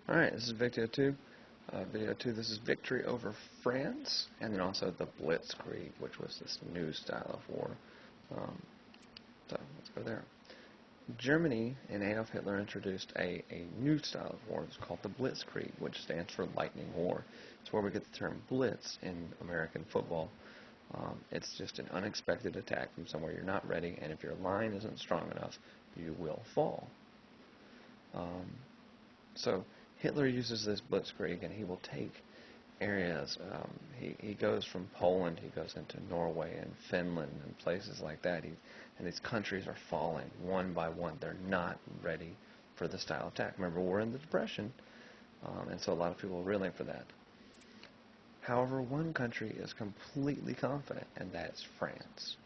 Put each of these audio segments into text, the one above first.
Alright, this is WW2. WW2, this is victory over France, and then also the Blitzkrieg, which was this new style of war. So let's go there. Germany and Adolf Hitler introduced a new style of war. It's called the Blitzkrieg, which stands for lightning war. It's where we get the term blitz in American football. It's just an unexpected attack from somewhere you're not ready, and if your line isn't strong enough, you will fall. So Hitler uses this blitzkrieg, and he will take areas. He goes from Poland, he goes into Norway and Finland and places like that. And these countries are falling one by one. They're not ready for the style of attack. Remember, we're in the Depression, and so a lot of people are reeling for that. However, one country is completely confident, and that's France.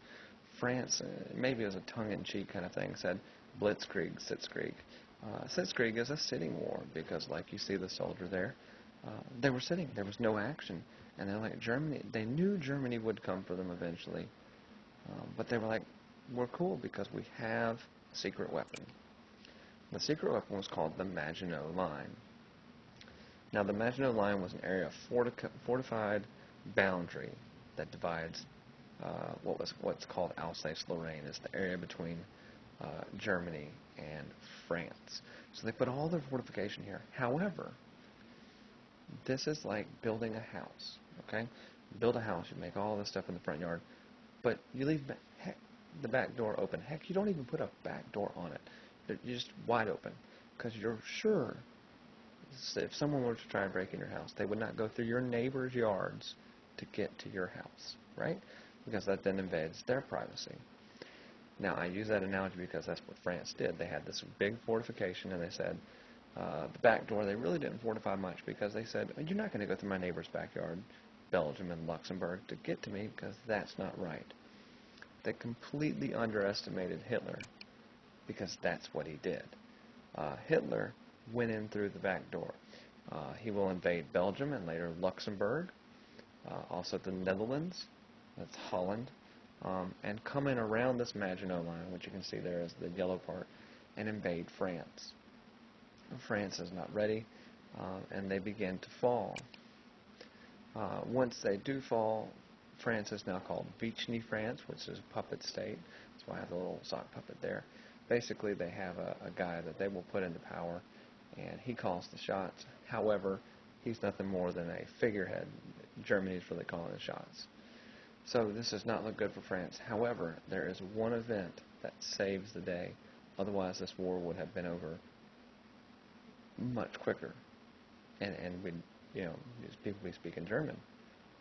France, maybe as a tongue-in-cheek kind of thing, said blitzkrieg, sitzkrieg. Sitzkrieg is a sitting war because, like you see the soldier there, they were sitting. There was no action. And they're like, Germany, they knew Germany would come for them eventually. But they were like, we're cool because we have a secret weapon. The secret weapon was called the Maginot Line. Now, the Maginot Line was an area of fortified boundary that divides what's called Alsace-Lorraine. It's the area between Germany and France. So they put all their fortification here. However, this is like building a house, okay? Build a house, you make all this stuff in the front yard, but you leave the back door open. Heck, you don't even put a back door on it. You're just wide open because you're sure if someone were to try and break in your house, they would not go through your neighbor's yards to get to your house, right? Because that then invades their privacy. Now, I use that analogy because that's what France did. They had this big fortification, and they said the back door, they really didn't fortify much because they said, you're not going to go through my neighbor's backyard, Belgium and Luxembourg, to get to me because that's not right. They completely underestimated Hitler because that's what he did. Hitler went in through the back door. He will invade Belgium and later Luxembourg, also the Netherlands, that's Holland, and come in around this Maginot Line, which you can see there is the yellow part, and invade France. France is not ready, and they begin to fall. Once they do fall, France is now called Vichy France, which is a puppet state. That's why I have the little sock puppet there. Basically, they have a guy that they will put into power, and he calls the shots. However, he's nothing more than a figurehead. Germany's really calling the shots. So this does not look good for France. However, there is one event that saves the day. Otherwise, this war would have been over much quicker. And we'd, people would be speaking German.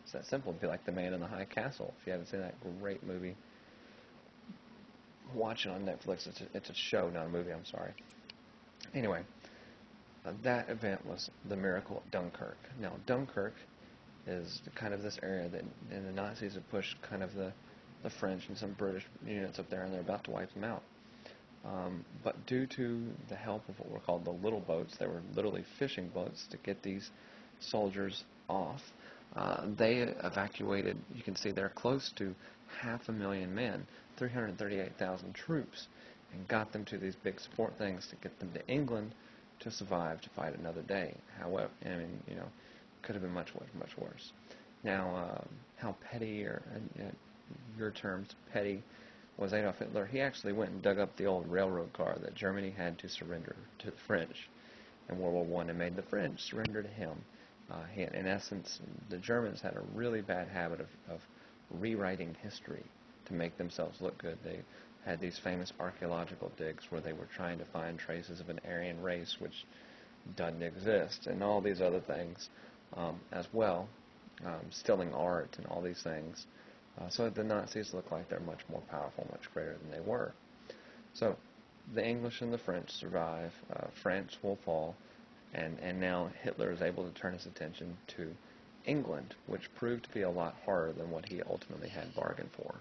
It's that simple. It'd be like The Man in the High Castle. If you haven't seen that great movie, watch it on Netflix. It's a show, not a movie. I'm sorry. Anyway, that event was the miracle at Dunkirk. Now, Dunkirk is kind of this area that the Nazis have pushed kind of the French and some British units up there, and they're about to wipe them out. But due to the help of what were called the little boats, they were literally fishing boats to get these soldiers off, they evacuated, you can see they're close to 500,000 men, 338,000 troops, and got them to these big support things to get them to England to survive to fight another day. However, could have been much worse. Now, how petty, or your terms, petty, was Adolf Hitler? He actually went and dug up the old railroad car that Germany had to surrender to the French in World War I and made the French surrender to him. In essence, the Germans had a really bad habit of rewriting history to make themselves look good. They had these famous archaeological digs where they were trying to find traces of an Aryan race which doesn't exist, and all these other things as well, stealing art and all these things. So the Nazis look like they're much more powerful, much greater than they were. So the English and the French survive. France will fall, and now Hitler is able to turn his attention to England, which proved to be a lot harder than what he ultimately had bargained for.